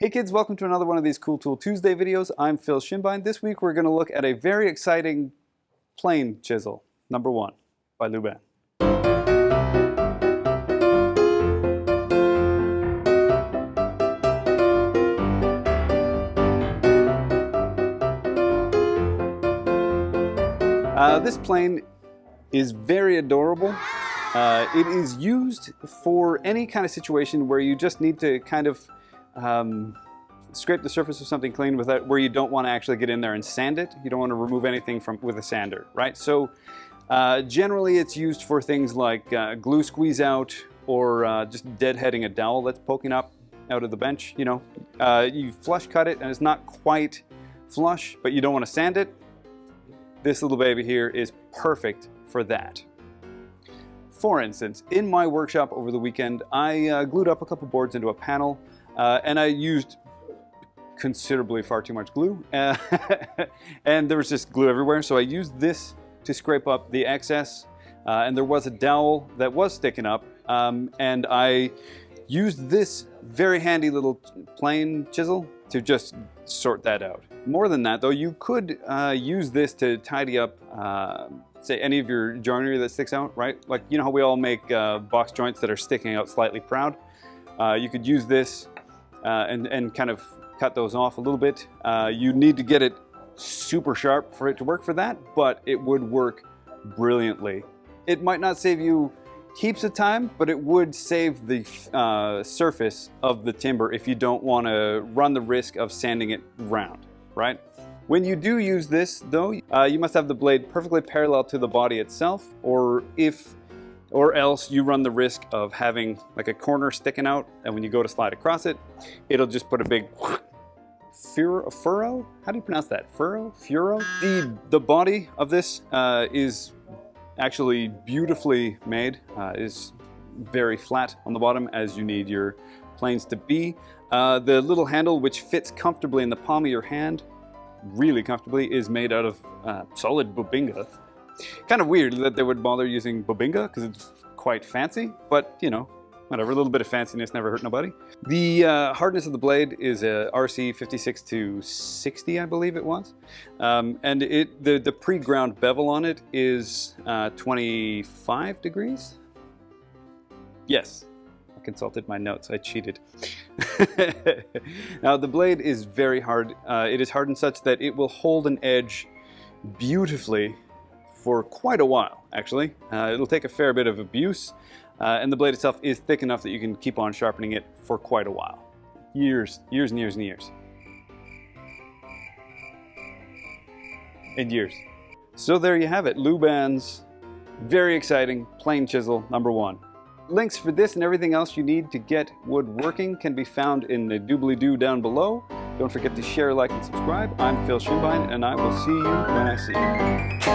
Hey kids, welcome to another one of these Cool Tool Tuesday videos. I'm Phil Shinbine. This week we're going to look at a very exciting plane chisel, number 1, by Luban. This plane is very adorable. It is used for any kind of situation where you just need to kind of scrape the surface of something clean without, where you don't want to actually get in there and sand it. You don't want to remove anything with a sander, right? So generally it's used for things like glue squeeze out or just deadheading a dowel that's poking up out of the bench. You know, you flush cut it and it's not quite flush, but you don't want to sand it. This little baby here is perfect for that. For instance, in my workshop over the weekend, I glued up a couple boards into a panel, and I used considerably far too much glue, and there was just glue everywhere, so I used this to scrape up the excess, and there was a dowel that was sticking up, and I used this very handy little plane chisel to just sort that out. More than that though, you could use this to tidy up say any of your joinery that sticks out, right? Like, you know how we all make box joints that are sticking out slightly proud? You could use this and kind of cut those off a little bit. You need to get it super sharp for it to work for that, but it would work brilliantly. It might not save you heaps of time, but it would save the surface of the timber if you don't want to run the risk of sanding it round, right? When you do use this though, you must have the blade perfectly parallel to the body itself, or else you run the risk of having like a corner sticking out, and when you go to slide across it, it'll just put a big furrow? How do you pronounce that? Furrow? The body of this is actually beautifully made. Is very flat on the bottom, as you need your planes to be. The little handle, which fits comfortably in the palm of your hand, really comfortably, is made out of solid Bubinga. Kind of weird that they would bother using Bubinga because it's quite fancy, but you know, whatever, a little bit of fanciness never hurt nobody. The hardness of the blade is a RC 56 to 60, I believe it was. And the pre-ground bevel on it is 25 degrees. Yes, I consulted my notes, I cheated. Now the blade is very hard. It is hardened such that it will hold an edge beautifully for quite a while, actually. It'll take a fair bit of abuse, and the blade itself is thick enough that you can keep on sharpening it for quite a while. Years and years and years. And years. So there you have it, Luban's very exciting plane chisel number 1. Links for this and everything else you need to get woodworking can be found in the doobly-doo down below. Don't forget to share, like, and subscribe. I'm Phil Shinbine, and I will see you when I see you.